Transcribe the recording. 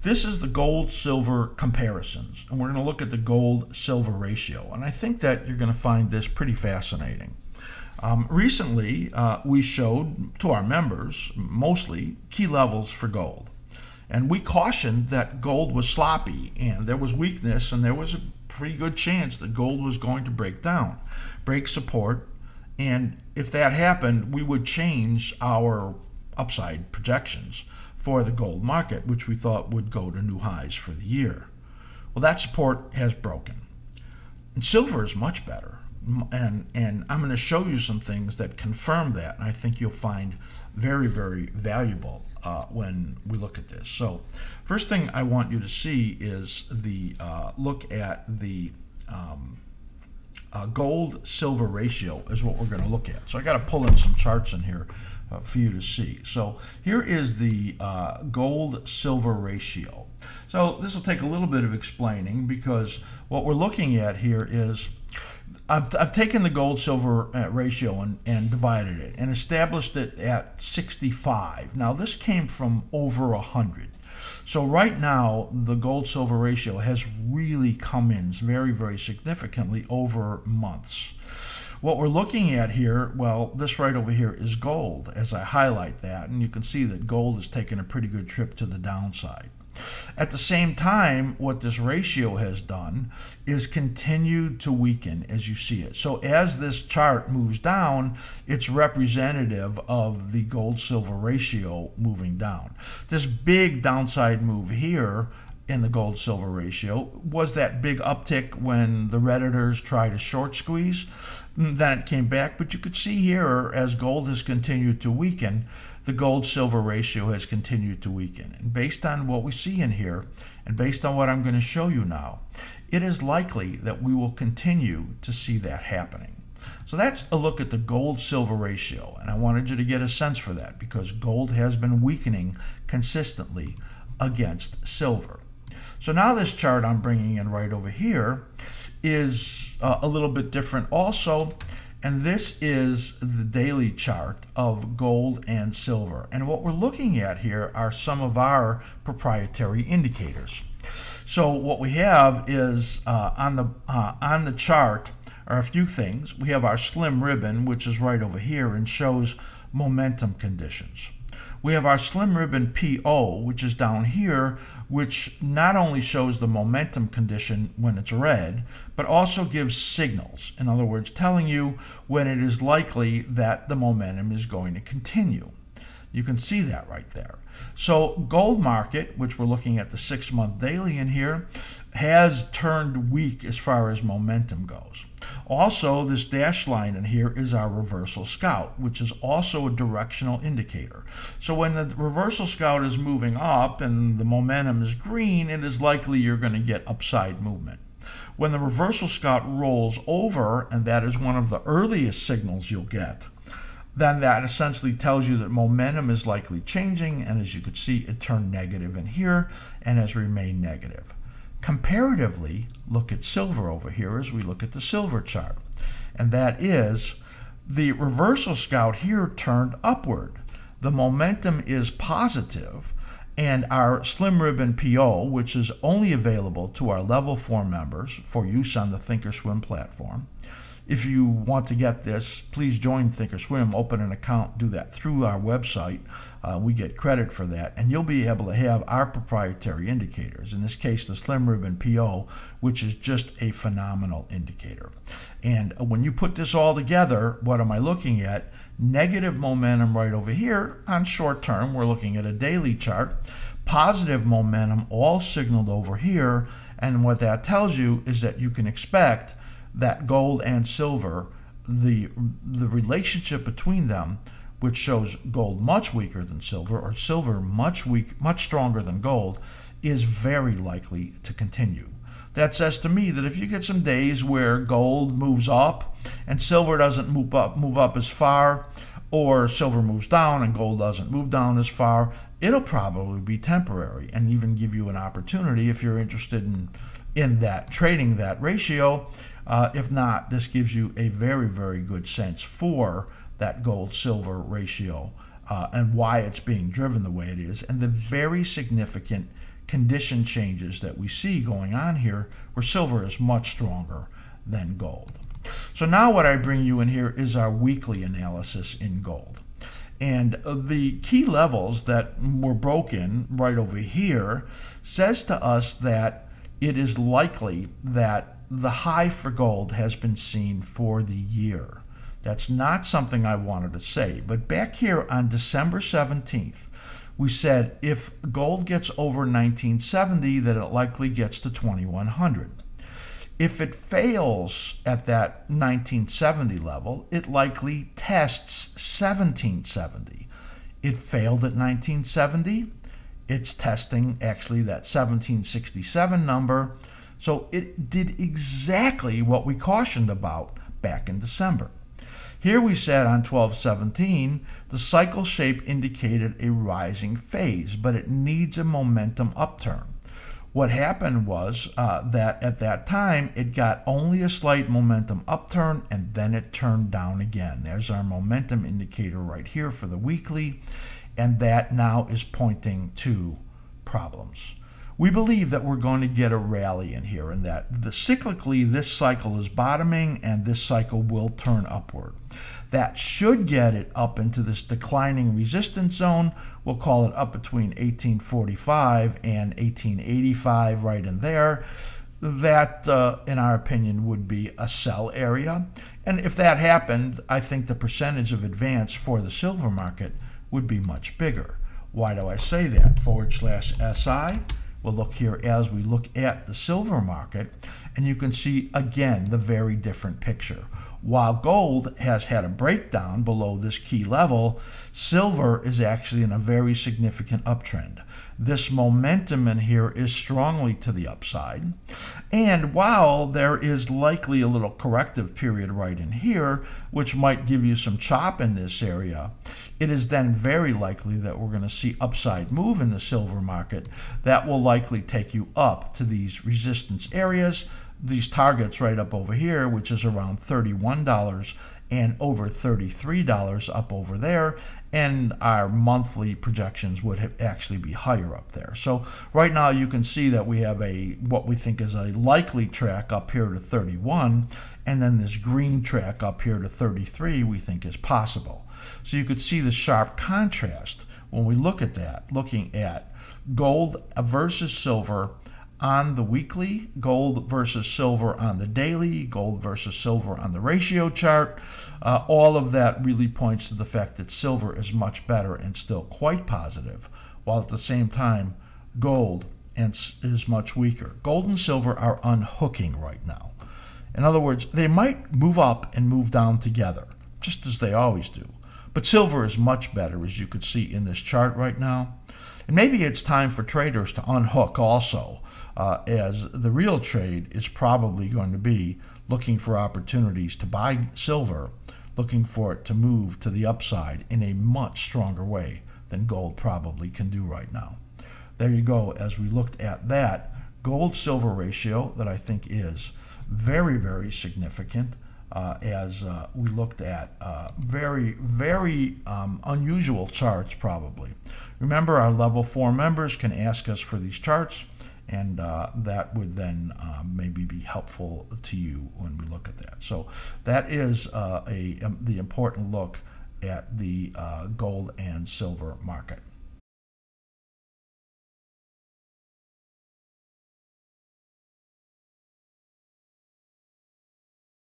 This is the gold-silver comparisons, and we're going to look at the gold-silver ratio, and I think that you're going to find this pretty fascinating. Recently, we showed to our members, mostly, key levels for gold, and we cautioned that gold was sloppy, and there was weakness, and there was a pretty good chance that gold was going to break down, break support, and if that happened, we would change our upside projections for the gold market, which we thought would go to new highs for the year. Well, that support has broken. And silver is much better. And I'm going to show you some things that confirm that, and I think you'll find very, very valuable when we look at this. So first thing I want you to see is the look at the gold-silver ratio is what we're going to look at. So I got to pull in some charts in here for you to see. So here is the gold-silver ratio. So this will take a little bit of explaining, because what we're looking at here is I've taken the gold-silver ratio and divided it and established it at 65. Now this came from over 100. So right now the gold-silver ratio has really come in very, very significantly over months. What we're looking at here, well, this right over here is gold, as I highlight that, and you can see that gold has taken a pretty good trip to the downside. At the same time, what this ratio has done is continued to weaken, as you see it. So as this chart moves down, it's representative of the gold-silver ratio moving down. This big downside move here in the gold-silver ratio was that big uptick when the Redditors tried a short squeeze. Then it came back, but you could see here, as gold has continued to weaken, the gold-silver ratio has continued to weaken. And based on what we see in here, and based on what I'm going to show you now, it is likely that we will continue to see that happening. So that's a look at the gold-silver ratio, and I wanted you to get a sense for that, because gold has been weakening consistently against silver. So now this chart I'm bringing in right over here is a little bit different also, and this is the daily chart of gold and silver. And what we're looking at here are some of our proprietary indicators. So what we have is on the chart are a few things. We have our slim ribbon, which is right over here and shows momentum conditions. We have our slim ribbon PO, which is down here, which not only shows the momentum condition when it's red, but also gives signals. In other words, telling you when it is likely that the momentum is going to continue. You can see that right there. So gold market, which we're looking at the 6-month daily in here, has turned weak as far as momentum goes. Also, this dashed line in here is our reversal scout, which is also a directional indicator. So when the reversal scout is moving up and the momentum is green, it is likely you're going to get upside movement. When the reversal scout rolls over, and that is one of the earliest signals you'll get, then that essentially tells you that momentum is likely changing, and as you could see, it turned negative in here and has remained negative. Comparatively, look at silver over here as we look at the silver chart, and that is the reversal scout here turned upward. The momentum is positive, and our slim ribbon PO, which is only available to our level 4 members for use on the Thinkorswim platform. If you want to get this, please join Thinkorswim, open an account, do that through our website. We get credit for that, and you'll be able to have our proprietary indicators. In this case, the slim ribbon PO, which is just a phenomenal indicator. And when you put this all together, what am I looking at? Negative momentum right over here on short term. We're looking at a daily chart. Positive momentum all signaled over here, and what that tells you is that you can expect that gold and silver, the relationship between them, which shows gold much weaker than silver, or silver much stronger than gold, is very likely to continue. That says to me that if you get some days where gold moves up and silver doesn't move up as far, or silver moves down and gold doesn't move down as far, it'll probably be temporary and even give you an opportunity if you're interested in that trading that ratio. If not, this gives you a very, very good sense for that gold-silver ratio and why it's being driven the way it is, and the very significant condition changes that we see going on here, where silver is much stronger than gold. So now what I bring you in here is our weekly analysis in gold. And the key levels that were broken right over here says to us that it is likely that the high for gold has been seen for the year. That's not something I wanted to say, but back here on December 17th, we said if gold gets over 1970, that it likely gets to 2100. If it fails at that 1970 level, it likely tests 1770. It failed at 1970. It's testing actually that 1767 number. So it did exactly what we cautioned about back in December. Here we said on 12/17, the cycle shape indicated a rising phase, but it needs a momentum upturn. What happened was that at that time, it got only a slight momentum upturn, and then it turned down again. There's our momentum indicator right here for the weekly, and that now is pointing to problems. We believe that we're going to get a rally in here, and that cyclically this cycle is bottoming, and this cycle will turn upward. That should get it up into this declining resistance zone. We'll call it up between 1845 and 1885, right in there. That, in our opinion, would be a sell area. And if that happened, I think the percentage of advance for the silver market would be much bigger. Why do I say that? /SI. We'll look here as we look at the silver market, and you can see, again, the very different picture. While gold has had a breakdown below this key level, silver is actually in a very significant uptrend. This momentum in here is strongly to the upside. And while there is likely a little corrective period right in here, which might give you some chop in this area, it is then very likely that we're going to see upside move in the silver market that will likely take you up to these resistance areas, these targets right up over here, which is around $31 and over $33 up over there, and our monthly projections would actually be higher up there. So right now you can see that we have what we think is a likely track up here to 31, and then this green track up here to 33 we think is possible. So you could see the sharp contrast when we look at that, looking at gold versus silver on the weekly, gold versus silver on the daily, gold versus silver on the ratio chart. All of that really points to the fact that silver is much better and still quite positive, while at the same time gold is much weaker. Gold and silver are unhooking right now. In other words, they might move up and move down together, just as they always do. But silver is much better, as you could see in this chart right now. And maybe it's time for traders to unhook also, as the real trade is probably going to be looking for opportunities to buy silver, looking for it to move to the upside in a much stronger way than gold probably can do right now. There you go, as we looked at that gold-silver ratio that I think is very, very significant. As we looked at very, very unusual charts probably. Remember, our level 4 members can ask us for these charts, and that would then maybe be helpful to you when we look at that. So that is the important look at the gold and silver market.